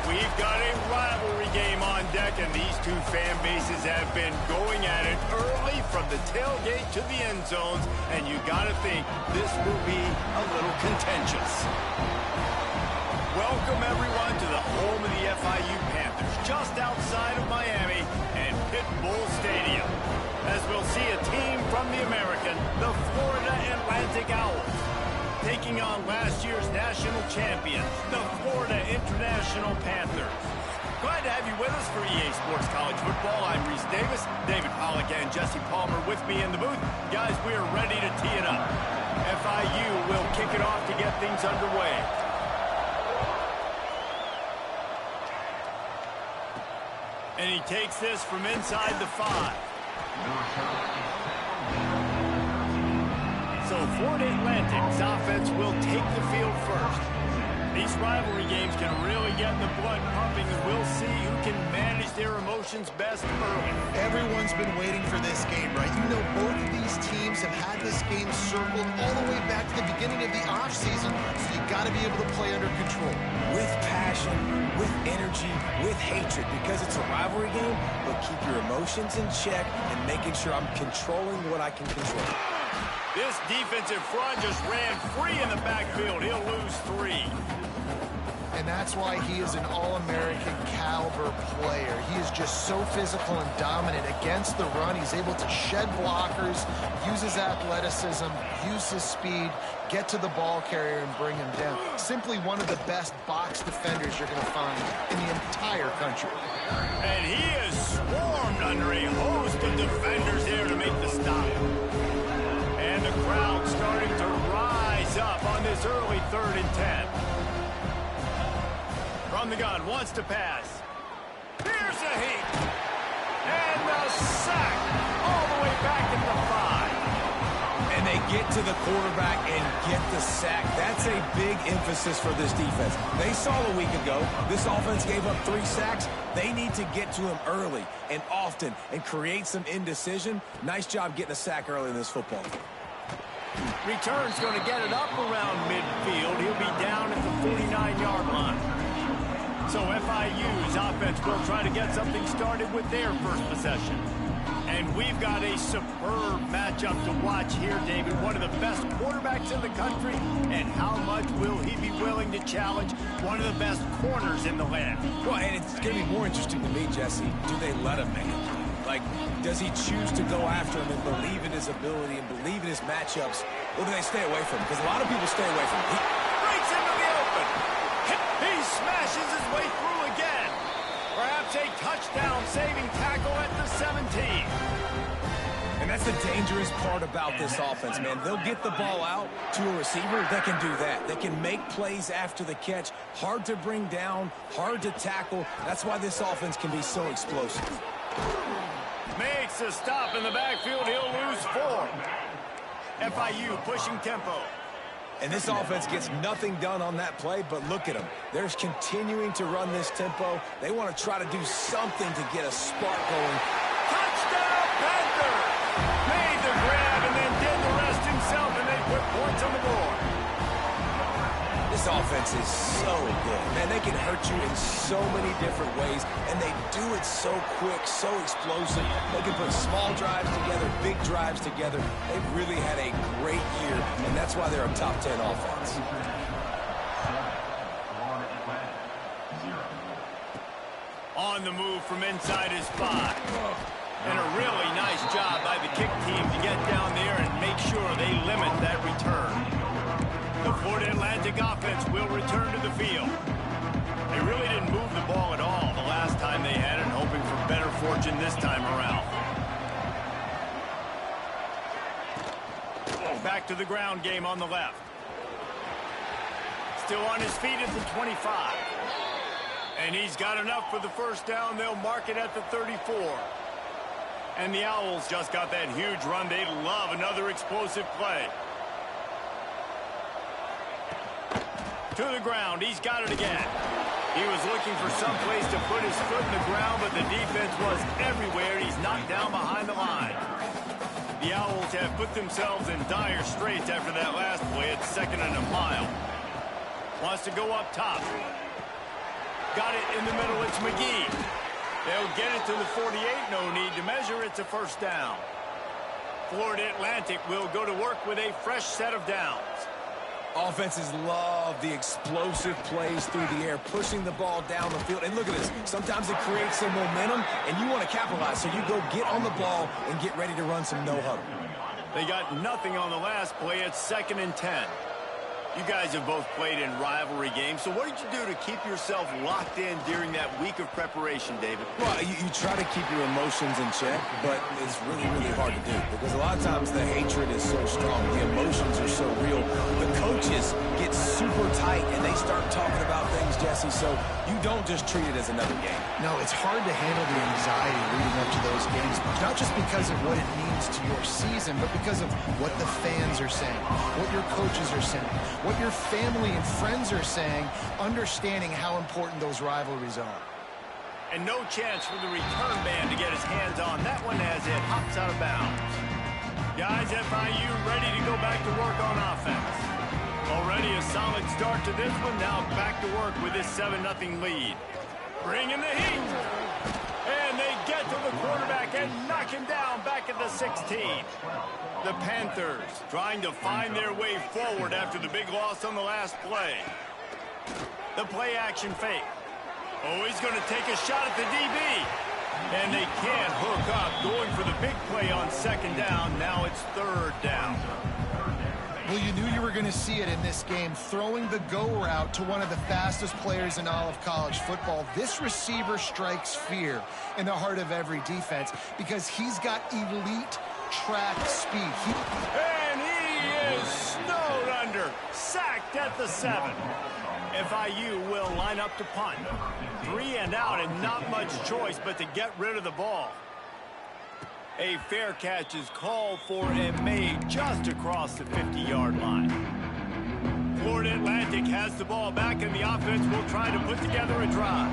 We've got a rivalry game on deck, and these two fan bases have been going at it early from the tailgate to the end zones, and you got to think this will be a little contentious. Welcome, everyone, to the home of the FIU Panthers, just outside of Miami and Pit Bull Stadium, as we'll see a team from the American, the Florida Atlantic Owls, taking on last year's national champions, the Florida International Panthers. Glad to have you with us for EA Sports College Football. I'm Reese Davis, David Pollack, and Jesse Palmer with me in the booth. Guys, we are ready to tee it up. FIU will kick it off to get things underway. And he takes this from inside the 5. So Florida Atlantic's offense will take the field first. These rivalry games can really get the blood pumping, and we'll see who can manage their emotions best early. Everyone's been waiting for this game, right? You know, both of these teams have had this game circled all the way back to the beginning of the offseason, so you got to be able to play under control. With passion, with energy, with hatred, because it's a rivalry game, but keep your emotions in check and making sure I'm controlling what I can control. This defensive front just ran free in the backfield. He'll lose 3. And that's why he is an All-American caliber player. He is just so physical and dominant against the run. He's able to shed blockers, use his athleticism, use his speed, get to the ball carrier and bring him down. Simply one of the best box defenders you're going to find in the entire country. And he is swarmed under a host of defenders there to make the stop. And the crowd starting to rise up on this early 3rd and 10. From the gun, wants to pass. Here's a heat. And the sack all the way back into the 5. And they get to the quarterback and get the sack. That's a big emphasis for this defense. They saw a week ago, this offense gave up 3 sacks. They need to get to him early and often and create some indecision. Nice job getting a sack early in this football game. Return's going to get it up around midfield. He'll be down at the 49-yard line. So FIU's offense will try to get something started with their first possession. And we've got a superb matchup to watch here, David. One of the best quarterbacks in the country. And how much will he be willing to challenge one of the best corners in the land? Well, and it's going to be more interesting to me, Jesse. Do they let him make it? Like, does he choose to go after him and believe in his ability and believe in his matchups? Or do they stay away from him? Because a lot of people stay away from him. Breaks into the open. He smashes his way through again. Perhaps a touchdown-saving tackle at the 17. And that's the dangerous part about this offense, man. They'll get the ball out to a receiver. They can do that. They can make plays after the catch. Hard to bring down, hard to tackle. That's why this offense can be so explosive. Makes a stop in the backfield. He'll lose 4. FIU pushing tempo. And this offense gets nothing done on that play, but look at them. They're continuing to run this tempo. They want to try to do something to get a spark going. Touchdown, Panthers! Made the grab and then did the rest himself, and they put points on the board. This offense is so good. Man, they can hurt you in so many different ways, and they do it so quick, so explosive. They can put small drives together, big drives together. They've really had a great year, and that's why they're a top 10 offense. On the move from inside his 5. And a really nice job by the kick team to get down there and make sure they limit that return. The Florida Atlantic offense will return to the field. They really didn't move the ball at all the last time they had it, hoping for better fortune this time around. Back to the ground game on the left. Still on his feet at the 25. And he's got enough for the first down. They'll mark it at the 34. And the Owls just got that huge run. They love another explosive play. To the ground. He's got it again. He was looking for some place to put his foot in the ground, but the defense was everywhere. He's knocked down behind the line. The Owls have put themselves in dire straits after that last play. It's 2nd and a mile. Wants to go up top. Got it in the middle. It's McGee. They'll get it to the 48. No need to measure. It's a first down. Florida Atlantic will go to work with a fresh set of downs. Offenses love the explosive plays through the air, pushing the ball down the field. And look at this. Sometimes it creates some momentum, and you want to capitalize. So you go get on the ball and get ready to run some no-huddle. They got nothing on the last play. It's 2nd and 10. You guys have both played in rivalry games, so what did you do to keep yourself locked in during that week of preparation, David? Well, you try to keep your emotions in check, but it's really, really hard to do because a lot of times the hatred is so strong, the emotions are so real. The coaches get super tight and they start talking about things, Jesse, so you don't just treat it as another game. No, it's hard to handle the anxiety leading up to those games, not just because of what it means to your season, but because of what the fans are saying, what your coaches are saying, what your family and friends are saying, understanding how important those rivalries are. And no chance for the return man to get his hands on that one as it hops out of bounds. Guys, FIU ready to go back to work on offense. Already a solid start to this one. Now back to work with this 7-0 lead. Bring in the heat. And they get to the quarterback and knock him down back at the 16. The Panthers trying to find their way forward after the big loss on the last play. The play action fake. Oh, he's going to take a shot at the DB. And they can't hook up, going for the big play on 2nd down. Now it's 3rd down. Well, you knew you were going to see it in this game, throwing the go route to one of the fastest players in all of college football. This receiver strikes fear in the heart of every defense because he's got elite track speed. And he is snowed under, sacked at the 7. FIU will line up to punt. 3 and out and not much choice but to get rid of the ball. A fair catch is called for and made just across the 50-yard line. Florida Atlantic has the ball back, and the offense will try to put together a drive.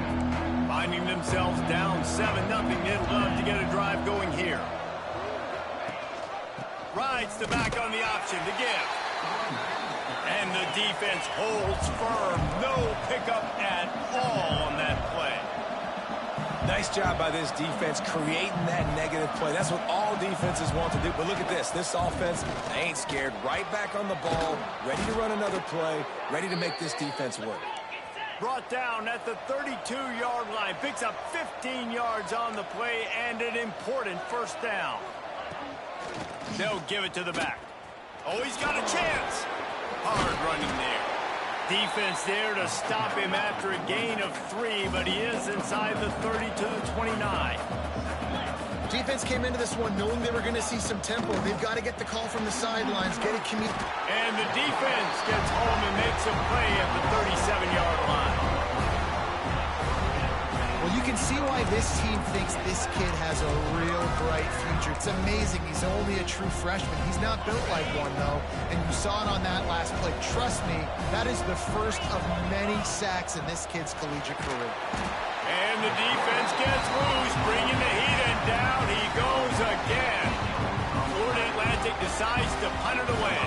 Finding themselves down 7-0, they'd love to get a drive going here. Rides the back on the option to give. And the defense holds firm. No pickup at all on that play. Nice job by this defense creating that negative play. That's what all defenses want to do. But look at this. This offense ain't scared. Right back on the ball, ready to run another play, ready to make this defense work. Brought down at the 32-yard line. Picks up 15 yards on the play and an important first down. They'll give it to the back. Oh, he's got a chance. Hard running there. Defense there to stop him after a gain of 3, but he is inside the 30 to the 29. Defense came into this one knowing they were going to see some tempo. They've got to get the call from the sidelines, get it committed. And the defense gets home and makes a play at the 37-yard line. Well, you can see why this team thinks this kid has a real bright future. It's amazing. He's only a true freshman. He's not built like one, though, and you saw it on that last play. Trust me, that is the first of many sacks in this kid's collegiate career. And the defense gets loose, bringing the heat, and down he goes again. Florida Atlantic decides to punt it away.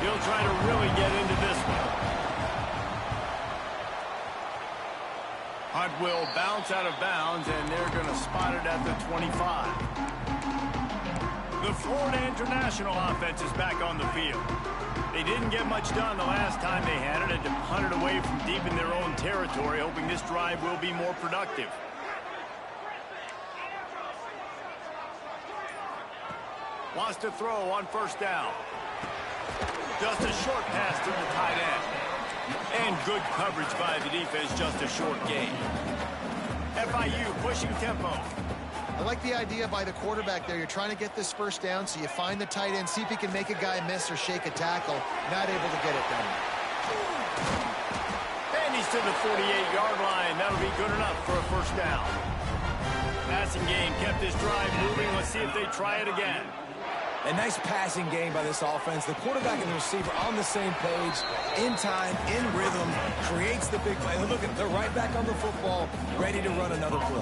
He'll try to really get into this one. Hunt will bounce out of bounds, and they're going to spot it at the 25. The Florida International offense is back on the field. They didn't get much done the last time they had it, and to punt it away from deep in their own territory, hoping this drive will be more productive. Wants to throw on first down. Just a short pass to the tight end. And good coverage by the defense, just a short gain. FIU pushing tempo. I like the idea by the quarterback there. You're trying to get this first down, so you find the tight end, see if he can make a guy miss or shake a tackle. Not able to get it done. And he's to the 48-yard line. That'll be good enough for a first down. Passing game kept this drive moving. Let's see if they try it again. A nice passing game by this offense. The quarterback and the receiver on the same page, in time, in rhythm, creates the big play. Look at, they're right back on the football, ready to run another play.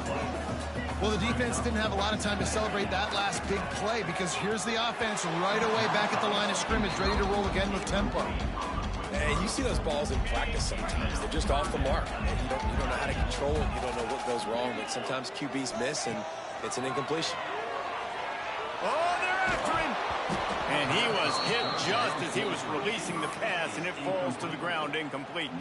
Well, the defense didn't have a lot of time to celebrate that last big play because here's the offense right away back at the line of scrimmage, ready to roll again with tempo. And you see those balls in practice sometimes. They're just off the mark. And you don't know how to control it. You don't know what goes wrong. But sometimes QBs miss, and it's an incompletion. Oh, they're after him. And he was hit just as he was releasing the pass, and it falls to the ground incomplete.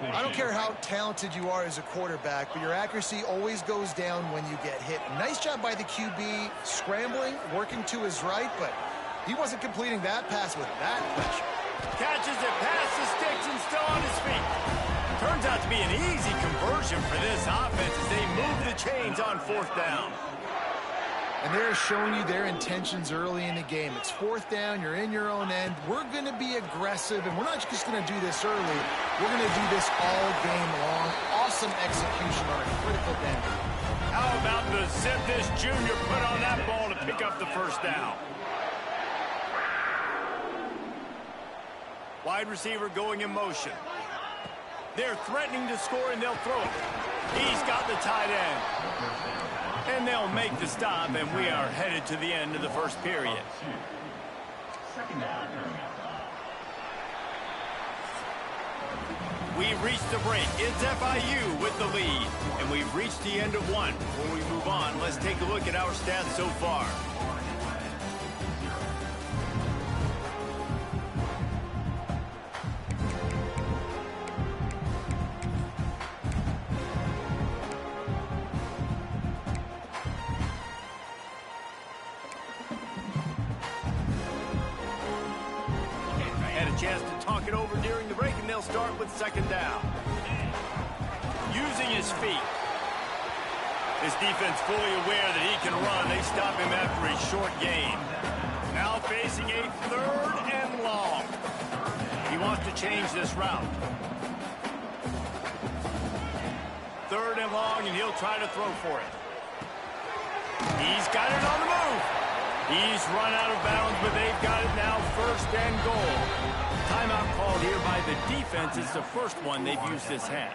I don't care how talented you are as a quarterback, but your accuracy always goes down when you get hit. Nice job by the QB scrambling, working to his right, but he wasn't completing that pass with that pressure. Catches it past the sticks and still on his feet. Turns out to be an easy conversion for this offense as they move the chains on 4th down. And they're showing you their intentions early in the game. It's 4th down, you're in your own end. We're going to be aggressive, and we're not just going to do this early. We're going to do this all game long. Awesome execution on a critical down. How about the zip this junior put on that ball to pick up the 1st down? Wide receiver going in motion. They're threatening to score, and they'll throw it. He's got the tight end. And they'll make the stop, and we are headed to the end of the 1st period. We've reached the break. It's FIU with the lead, and we've reached the end of one. Before we move on, let's take a look at our stats so far. Chance to talk it over during the break, and they'll start with 2nd down. Using his feet. This defense fully aware that he can run. They stop him after a short gain. Now facing a 3rd and long. He wants to change this route. 3rd and long, and he'll try to throw for it. He's got it on the move. He's run out of bounds, but they've got it now 1st and goal. Timeout called here by the defense. It's the first one they've used this half.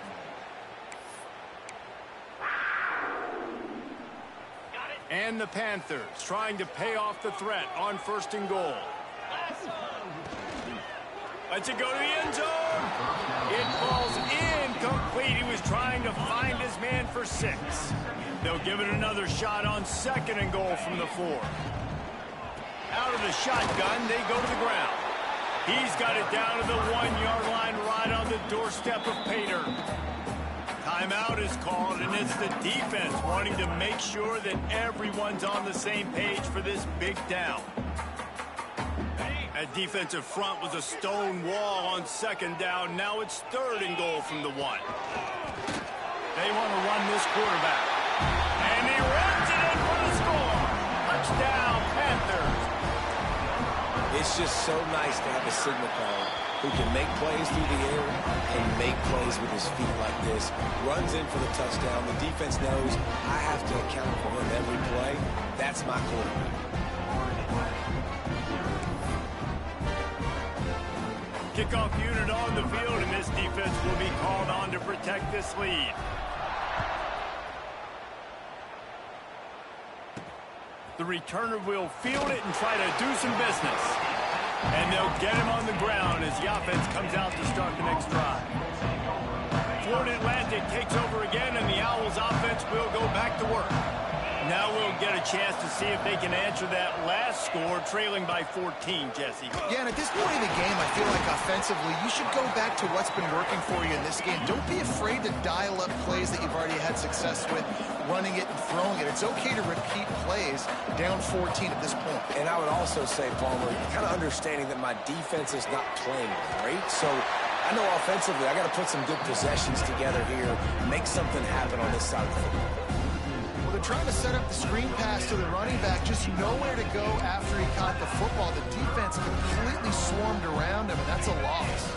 And the Panthers trying to pay off the threat on 1st and goal. Let's it go to the end zone. It falls incomplete. He was trying to find his man for 6. They'll give it another shot on 2nd and goal from the 4. Out of the shotgun, they go to the ground. He's got it down to the 1-yard line right on the doorstep of Pater. Timeout is called, and it's the defense wanting to make sure that everyone's on the same page for this big down. A defensive front with a stone wall on 2nd down. Now it's 3rd and goal from the 1. They want to run this quarterback. And he runs it in for the score. Touchdown, Panthers. It's just so nice to have a signal caller who can make plays through the air and make plays with his feet like this. Runs in for the touchdown. The defense knows I have to account for him every play. That's my quarterback. Kickoff unit on the field, and this defense will be called on to protect this lead. The returner will field it and try to do some business. And they'll get him on the ground as the offense comes out to start the next drive. Florida Atlantic takes over again, and the Owls offense will go back to work. Now we'll get a chance to see if they can answer that last score, trailing by 14, Jesse. Yeah, and at this point in the game, I feel like offensively, you should go back to what's been working for you in this game. Don't be afraid to dial up plays that you've already had success with, running it and throwing it. It's okay to repeat plays down 14 at this point. And I would also say, Palmer, kind of understanding that my defense is not playing great, so I know offensively I got to put some good possessions together here, make something happen on this side of the football. Well, they're trying to set up the screen pass to the running back, just nowhere to go after he caught the football. The defense completely swarmed around him, and that's a loss.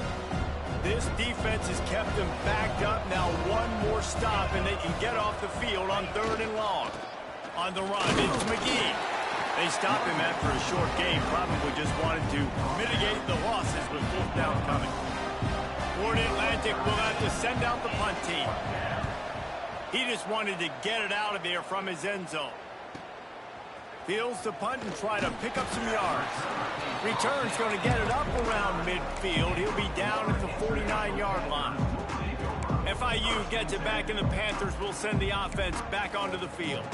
This defense has kept them backed up. Now one more stop, and they can get off the field on 3rd and long. On the run, it's McGee. They stop him after a short game, probably just wanted to mitigate the losses with 4th down coming. Florida Atlantic will have to send out the punt team. He just wanted to get it out of there from his end zone. Fields the punt and try to pick up some yards. Return's going to get it up around midfield. He'll be down at the 49-yard line. FIU gets it back, and the Panthers will send the offense back onto the field.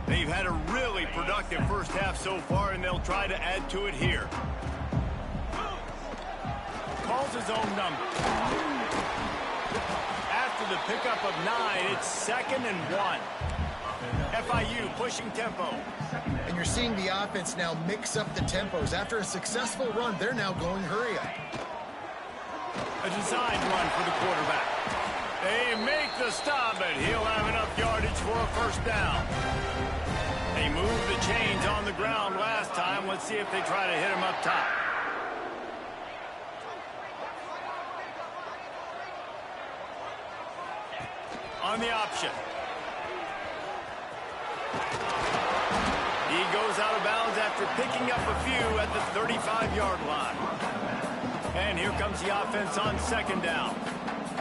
They've had a really productive first half so far, and they'll try to add to it here. Calls his own number. After the pickup of 9, it's 2nd and 1. FIU pushing tempo. And you're seeing the offense now mix up the tempos. After a successful run, they're now going hurry up. A designed run for the quarterback. They make the stop, but he'll have enough yardage for a first down. They moved the chains on the ground last time. Let's see if they try to hit him up top. On the option. He goes out of bounds after picking up a few at the 35-yard line. And here comes the offense on 2nd down.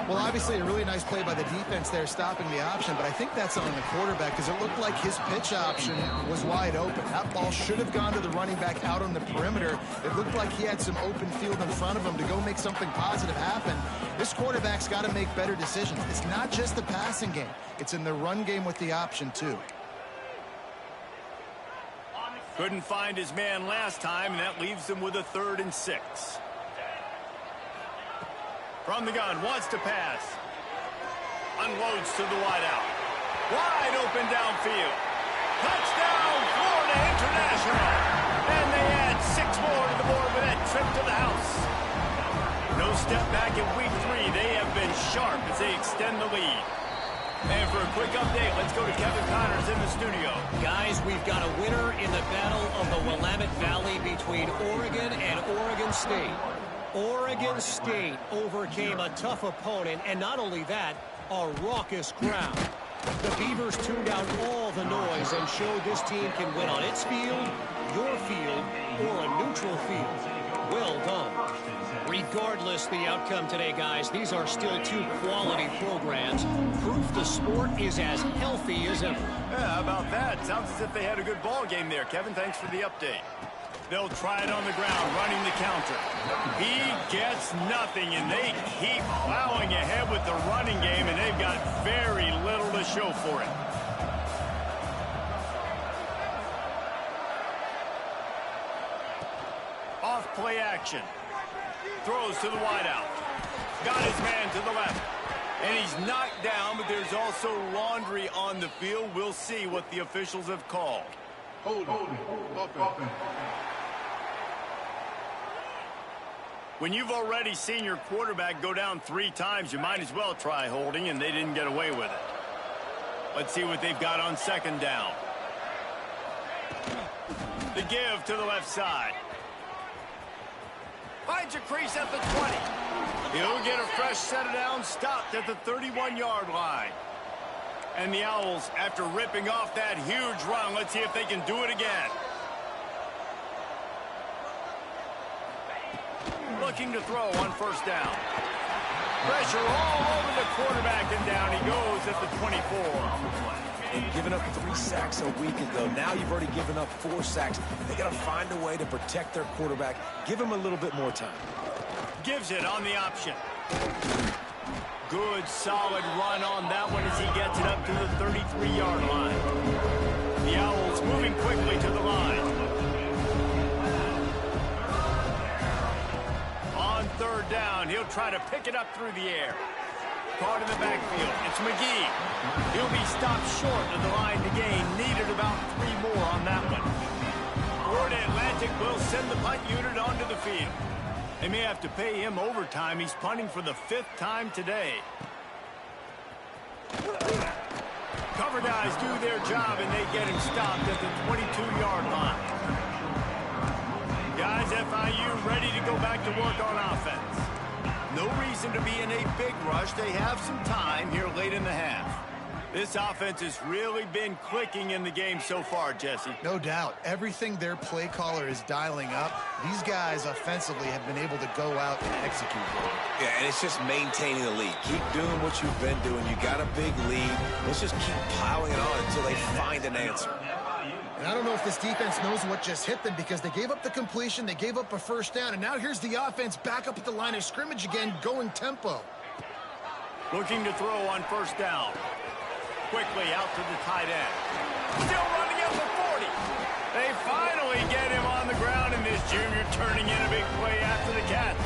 Well, obviously a really nice play by the defense there stopping the option, but I think that's on the quarterback because it looked like his pitch option was wide open. That ball should have gone to the running back out on the perimeter. It looked like he had some open field in front of him to go make something positive happen. This quarterback's got to make better decisions. It's not just the passing game. It's in the run game with the option, too. Couldn't find his man last time, and that leaves him with a 3rd and 6. From the gun, wants to pass. Unloads to the wideout. Wide open downfield. Touchdown, Florida International. And they add 6 more to the board with that trip to the house. No step back in week 3. They have been sharp as they extend the lead. And for a quick update, let's go to Kevin Connors in the studio. Guys, we've got a winner in the battle of the Willamette Valley between Oregon and Oregon State. Oregon State overcame a tough opponent, and not only that, a raucous crowd. The Beavers tuned out all the noise and showed this team can win on its field, your field, or a neutral field. Well done. Regardless the outcome today, guys, these are still 2 quality programs. Proof the sport is as healthy as ever. Yeah, how about that? Sounds as if they had a good ball game there. Kevin, thanks for the update. They'll try it on the ground, running the counter. He gets nothing, and they keep plowing ahead with the running game, and they've got very little to show for it. Off play action. Throws to the wideout. Got his man to the left. And he's knocked down, but there's also laundry on the field. We'll see what the officials have called. Hold it. When you've already seen your quarterback go down 3 times, you might as well try holding, and they didn't get away with it. Let's see what they've got on 2nd down. The give to the left side. Finds a crease at the 20. He'll get a fresh set of downs, stopped at the 31-yard line. And the Owls, after ripping off that huge run, let's see if they can do it again. Looking to throw on 1st down. Pressure all over the quarterback, and down he goes at the 24. And giving up 3 sacks a week ago. Now you've already given up 4 sacks. They got to find a way to protect their quarterback. Give him a little bit more time. Gives it on the option. Good, solid run on that one as he gets it up to the 33-yard line. The Owls moving quickly to the line. On 3rd down, he'll try to pick it up through the air. Caught in the backfield. It's McGee. He'll be stopped short of the line to gain. Needed about 3 more on that one. Florida Atlantic will send the punt unit onto the field. They may have to pay him overtime. He's punting for the 5th time today. Cover guys do their job, and they get him stopped at the 22-yard line. Guys, FIU ready to go back to work on offense. No reason to be in a big rush. They have some time here late in the half. This offense has really been clicking in the game so far, Jesse. No doubt. Everything their play caller is dialing up, these guys offensively have been able to go out and execute. Yeah, and it's just maintaining the lead. Keep doing what you've been doing. You got a big lead. Let's just keep piling it on until they find an answer. And I don't know if this defense knows what just hit them because they gave up the completion, they gave up a first down, and now here's the offense back up at the line of scrimmage again, going tempo. Looking to throw on first down. Quickly out to the tight end. Still running at the 40. They finally get him on the ground, and this junior turning in a big play after the catch.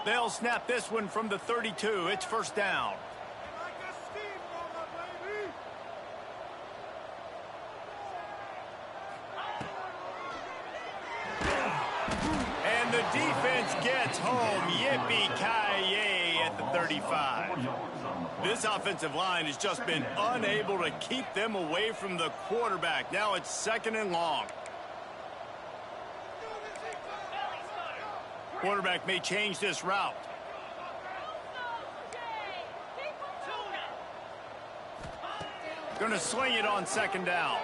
They'll snap this one from the 32. It's first down. And the defense gets home. Yippee-ki-yay at the 35. This offensive line has just been unable to keep them away from the quarterback. Now it's 2nd and long. Quarterback may change this route. Going to sling it on 2nd down.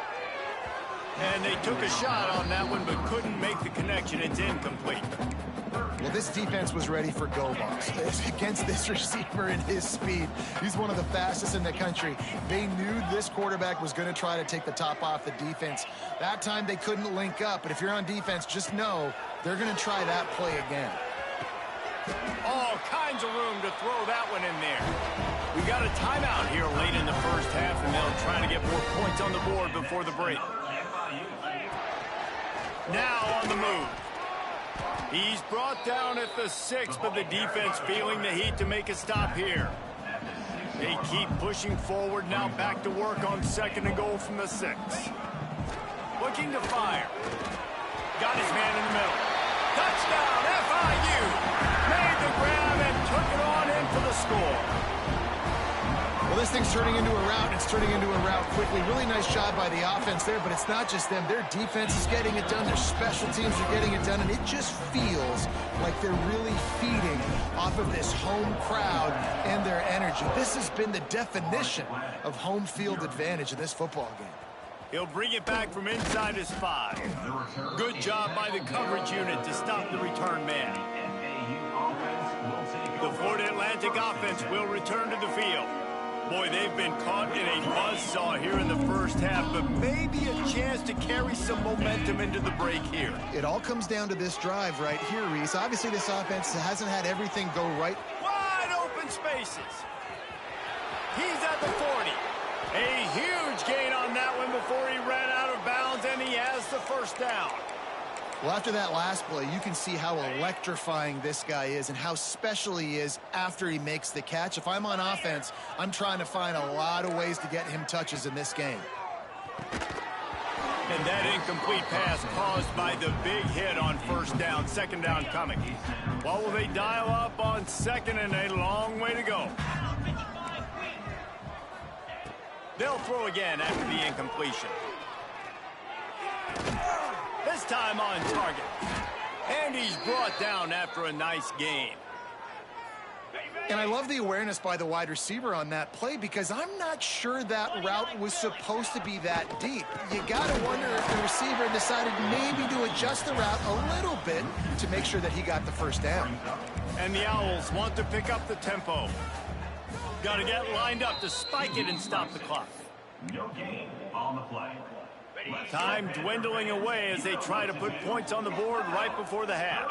And they took a shot on that one, but couldn't make the connection. It's incomplete. Well, this defense was ready for go balls against this receiver and his speed. He's one of the fastest in the country. They knew this quarterback was going to try to take the top off the defense. That time they couldn't link up, but if you're on defense, just know they're going to try that play again. All kinds of room to throw that one in there. We got a timeout here late in the first half, and they'll try to get more points on the board before the break. Now on the move. He's brought down at the 6, but the defense feeling the heat to make a stop here. They keep pushing forward, now back to work on 2nd and goal from the 6. Looking to fire. Got his man in the middle. Touchdown, FIU! Made the grab and took it on in for the score. Well, this thing's turning into a route. It's turning into a route quickly. Really nice job by the offense there, but it's not just them. Their defense is getting it done. Their special teams are getting it done, and it just feels like they're really feeding off of this home crowd and their energy. This has been the definition of home field advantage in this football game. He'll bring it back from inside his 5. Good job by the coverage unit to stop the return man. The Florida Atlantic offense will return to the field. Boy, they've been caught in a buzzsaw here in the first half, but maybe a chance to carry some momentum into the break here. It all comes down to this drive right here, Reese. Obviously, this offense hasn't had everything go right. Wide open spaces. He's at the 40. A huge gain on that one before he ran out of bounds, and he has the first down. Well, after that last play, you can see how electrifying this guy is and how special he is after he makes the catch. If I'm on offense, I'm trying to find a lot of ways to get him touches in this game. And that incomplete pass caused by the big hit on first down, 2nd down coming. What will they dial up on 2nd and a long way to go? They'll throw again after the incompletion. This time on target. And he's brought down after a nice gain. And I love the awareness by the wide receiver on that play because I'm not sure that route was supposed to be that deep. You got to wonder if the receiver decided maybe to adjust the route a little bit to make sure that he got the first down. And the Owls want to pick up the tempo. Got to get lined up to spike it and stop the clock. No gain on the play. Time dwindling away as they try to put points on the board right before the half.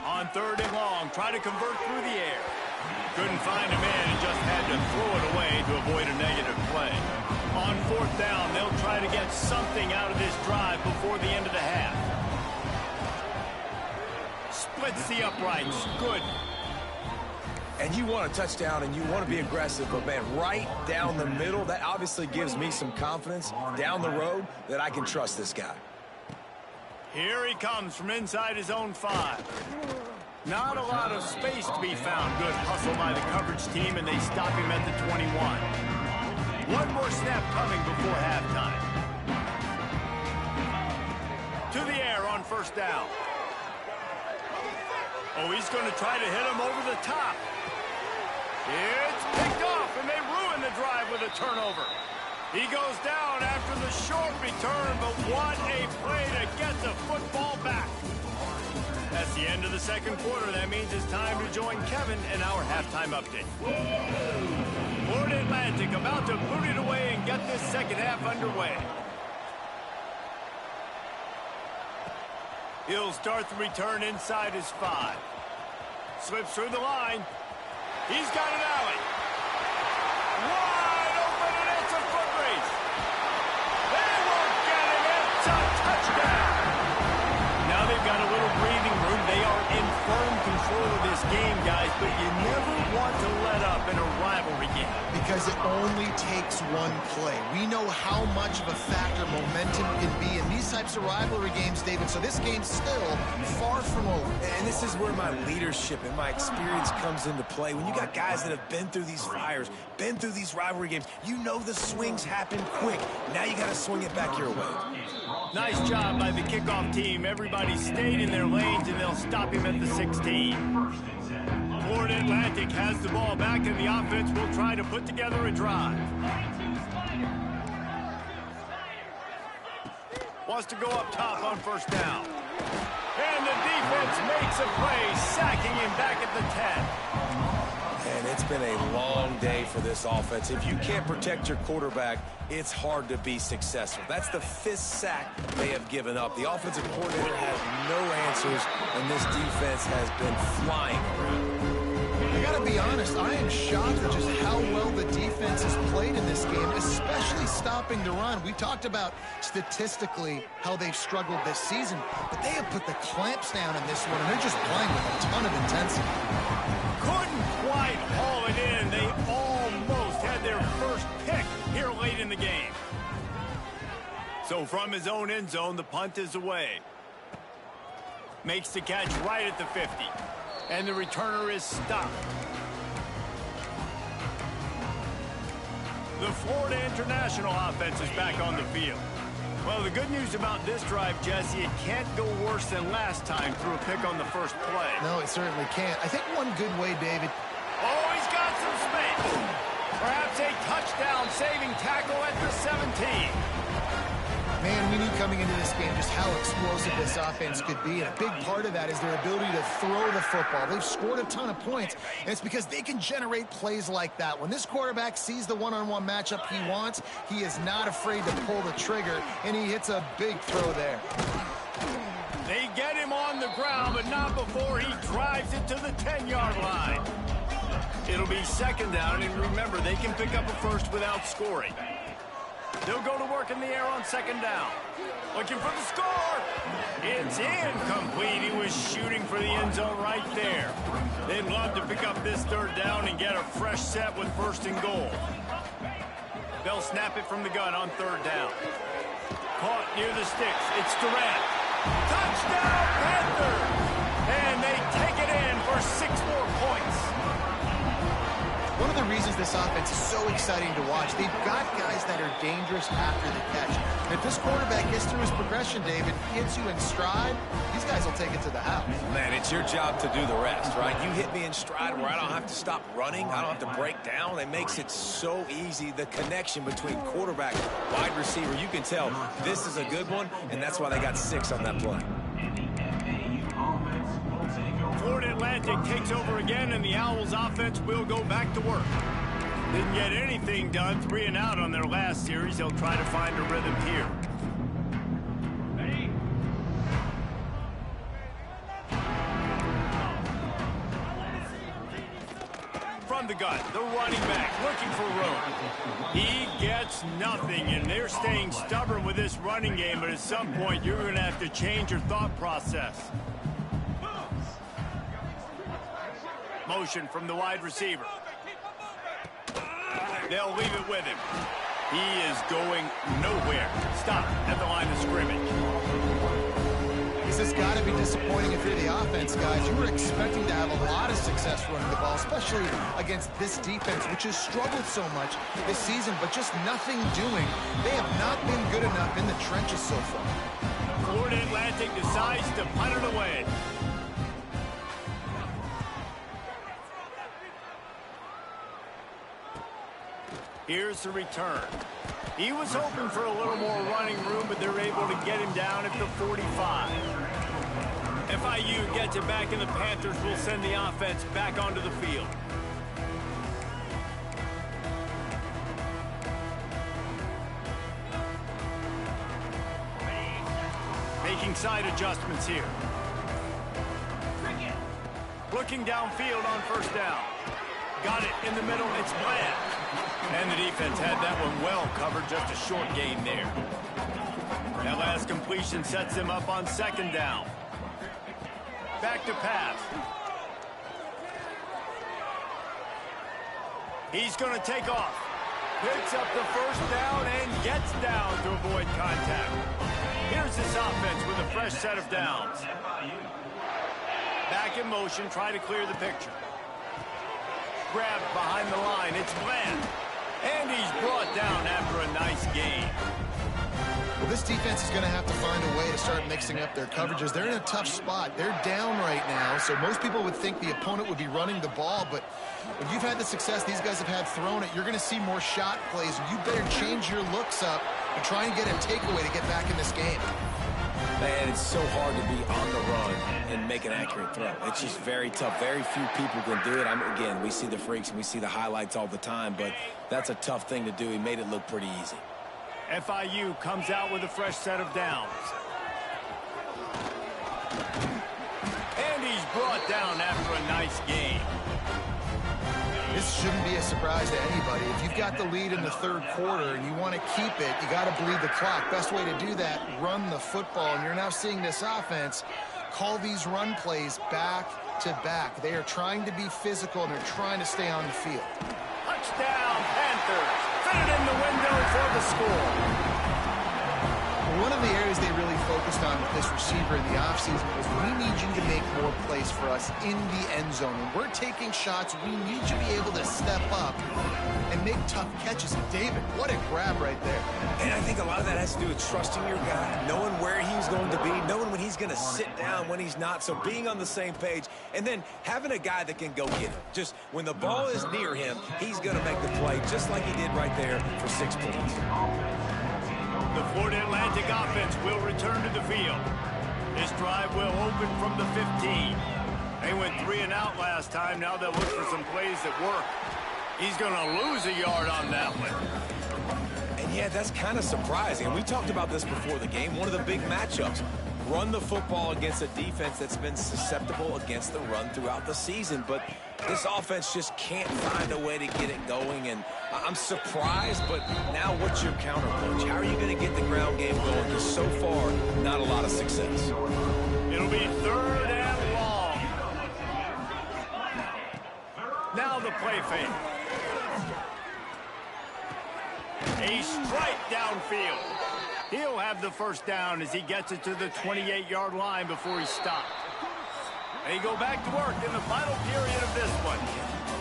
On 3rd and long, try to convert through the air. Couldn't find a man and just had to throw it away to avoid a negative play. On 4th down, they'll try to get something out of this drive before the end of the half. Splits the uprights. Good. And you want a touchdown and you want to be aggressive, but man, right down the middle, that obviously gives me some confidence down the road that I can trust this guy. Here he comes from inside his own 5. Not a lot of space to be found. Good hustle by the coverage team, and they stop him at the 21. One more snap coming before halftime. To the air on first down. Oh, he's going to try to hit him over the top. It's picked off, and they ruin the drive with a turnover. He goes down after the short return, but what a play to get the football back. That's the end of the second quarter. That means it's time to join Kevin in our halftime update. Florida Atlantic about to boot it away and get this second half underway. He'll start the return inside his 5. Slips through the line. He's got an alley. Wide open, and it's a foot race. They won't get it. It's a touchdown. Now they've got a little breathing room. They are in firm control of this game, guys, but you never want to let up in a rivalry game. Because it only takes one play. We know how much of a factor momentum can be in these types of rivalry games, David, so this game's still far from over. And this is where my leadership and my experience comes into play. When you got guys that have been through these fires, been through these rivalry games, you know the swings happen quick. Now you got to swing it back your way. Nice job by the kickoff team. Everybody stayed in their lanes, and they'll stop him at the 16. Florida Atlantic has the ball back, and the offense will try to put together a drive. Wants to go up top on first down. And the defense makes a play, sacking him back at the 10. And it's been a long day for this offense. If you can't protect your quarterback, it's hard to be successful. That's the 5th sack they have given up. The offensive coordinator has no answers, and this defense has been flying around. I gotta be honest, I am shocked at just how well the defense has played in this game, especially stopping the run. We talked about statistically how they've struggled this season, but they have put the clamps down in this one, and they're just playing with a ton of intensity. Couldn't quite haul it in. They almost had their first pick here late in the game. So from his own end zone, the punt is away. Makes the catch right at the 50. And the returner is stopped. The Florida International offense is back on the field. Well, the good news about this drive, Jesse, it can't go worse than last time through a pick on the first play. No, it certainly can't. I think one good way, David. Oh, he's got some space. Perhaps a touchdown-saving tackle at the 17. Man, we knew coming into this game just how explosive this offense could be, and a big part of that is their ability to throw the football. They've scored a ton of points, and it's because they can generate plays like that. When this quarterback sees the one-on-one matchup he wants, he is not afraid to pull the trigger, and he hits a big throw there. They get him on the ground, but not before he drives it to the 10-yard line. It'll be second down, and remember, they can pick up a first without scoring. They'll go to work in the air on second down. Looking for the score. It's incomplete. He was shooting for the end zone right there. They'd love to pick up this third down and get a fresh set with first and goal. They'll snap it from the gun on third down. Caught near the sticks. It's Durant. Touchdown, Panthers! And they take it in for 6 more points. One of the reasons this offense is so exciting to watch, they've got guys that are dangerous after the catch. And if this quarterback gets through his progression, David, hits you in stride, these guys will take it to the house. Man, it's your job to do the rest, right? You hit me in stride where I don't have to stop running. I don't have to break down. It makes it so easy. The connection between quarterback, wide receiver, you can tell this is a good one, and that's why they got 6 on that play. Florida Atlantic takes over again, and the Owls offense will go back to work. Didn't get anything done, 3 and out on their last series. They'll try to find a rhythm here. From the gun, the running back looking for room. He gets nothing, and they're staying stubborn with this running game, but at some point you're going to have to change your thought process. Motion from the wide receiver. They'll leave it with him. He is going nowhere. Stop at the line of scrimmage. This has got to be disappointing if you're the offense, guys. You were expecting to have a lot of success running the ball, especially against this defense, which has struggled so much this season, but just nothing doing. They have not been good enough in the trenches so far. Florida Atlantic decides to punt it away. Here's the return. He was hoping for a little more running room, but they're able to get him down at the 45. FIU gets it back, and the Panthers will send the offense back onto the field. Making side adjustments here. Looking downfield on first down. Got it in the middle. It's Bland. And the defense had that one well covered. Just a short gain there. That last completion sets him up on second down. Back to pass. He's going to take off. Picks up the first down and gets down to avoid contact. Here's this offense with a fresh set of downs. Back in motion, try to clear the picture. Grabbed behind the line, it's Bland. And he's brought down after a nice gain. Well, this defense is going to have to find a way to start mixing up their coverages. They're in a tough spot. They're down right now, so most people would think the opponent would be running the ball, but when you've had the success these guys have had throwing it, you're going to see more shot plays. You better change your looks up and try and get a takeaway to get back in this game. Man, it's so hard to be on the run and make an accurate throw. It's just very tough. Very few people can do it. Again, we see the freaks and we see the highlights all the time, but that's a tough thing to do. He made it look pretty easy. FIU comes out with a fresh set of downs. And he's brought down after a nice gain. This shouldn't be a surprise to anybody. If you've got the lead in the third quarter and you want to keep it, you got to bleed the clock. Best way to do that, run the football. And you're now seeing this offense call these run plays back to back. They are trying to be physical and they're trying to stay on the field. Touchdown, Panthers. Fit it in the window for the score. One of the areas they really focused on with this receiver in the offseason was we need you to make more plays for us in the end zone. When we're taking shots, we need you to be able to step up and make tough catches. And David, what a grab right there. And I think a lot of that has to do with trusting your guy, knowing where he's going to be, knowing when he's going to sit down, when he's not. So being on the same page, and then having a guy that can go get him. Just when the ball is near him, he's going to make the play just like he did right there for 6 points. The Florida Atlantic offense will return to the field. This drive will open from the 15. They went 3 and out last time. Now they'll look for some plays that work. He's going to lose a yard on that one. And yeah, that's kind of surprising. And we talked about this before the game. One of the big matchups. Run the football against a defense that's been susceptible against the run throughout the season. But this offense just can't find a way to get it going. And I'm surprised, but now what's your counterpunch? How are you going to get the ground game going? Because so far, not a lot of success. It'll be 3rd and long. Now the play fake. A strike downfield. He'll have the first down as he gets it to the 28-yard line before he's stopped. They go back to work in the final period of this one.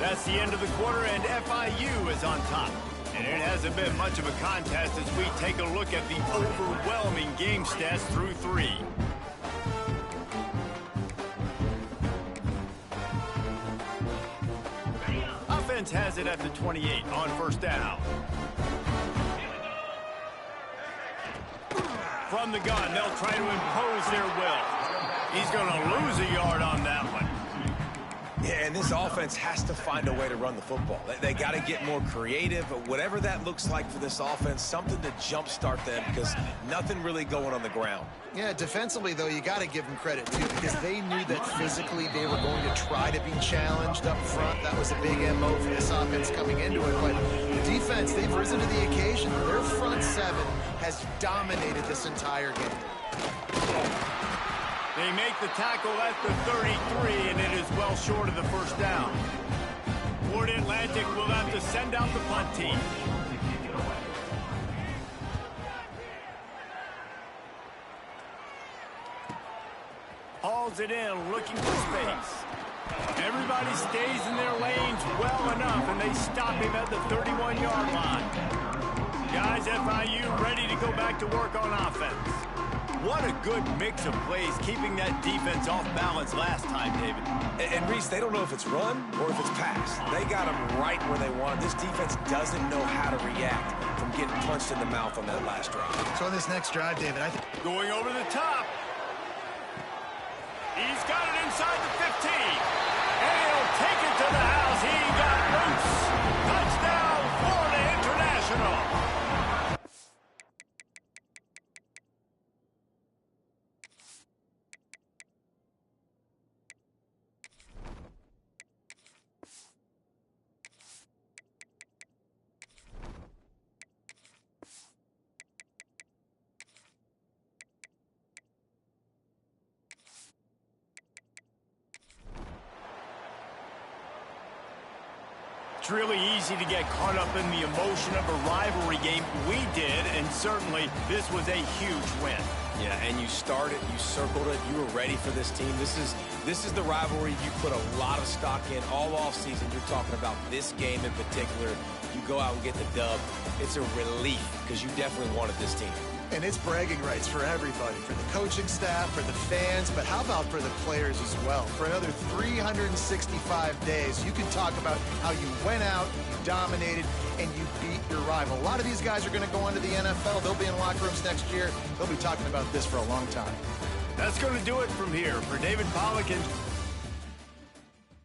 That's the end of the quarter, and FIU is on top. And it hasn't been much of a contest as we take a look at the overwhelming game stats through 3. Offense has it at the 28 on first down. From the gun, they'll try to impose their will. He's going to lose a yard on that one. Yeah, and this offense has to find a way to run the football. They got to get more creative, but whatever that looks like for this offense, something to jumpstart them because nothing really going on the ground. Yeah, defensively, though, you got to give them credit, too, because they knew that physically they were going to try to be challenged up front. That was a big MO for this offense coming into it. But the defense, they've risen to the occasion. Their front 7 has dominated this entire game. They make the tackle at the 33, and it is well short of the first down. Florida Atlantic will have to send out the punt team. Hauls it in, looking for space. Everybody stays in their lanes well enough, and they stop him at the 31-yard line. Guys, FIU ready to go back to work on offense. What a good mix of plays, keeping that defense off balance last time, David. And Reese, they don't know if it's run or if it's pass. They got them right where they want it. This defense doesn't know how to react from getting punched in the mouth on that last drive. So on this next drive, David, I think going over the top. He's got it inside the 15. And he'll take it to the house. He got loose. Touchdown, Florida International. It's really easy to get caught up in the emotion of a rivalry game. We did, and certainly this was a huge win. Yeah, and you started, you circled it, you were ready for this team. This is the rivalry you put a lot of stock in all offseason. You're talking about this game in particular. You go out and get the dub. It's a relief because you definitely wanted this team. And it's bragging rights for everybody, for the coaching staff, for the fans, but how about for the players as well? For another 365 days, you can talk about how you went out, you dominated, and you beat your rival. A lot of these guys are going to go on to the NFL. They'll be in locker rooms next year. They'll be talking about this for a long time. That's going to do it from here. For David Pollock and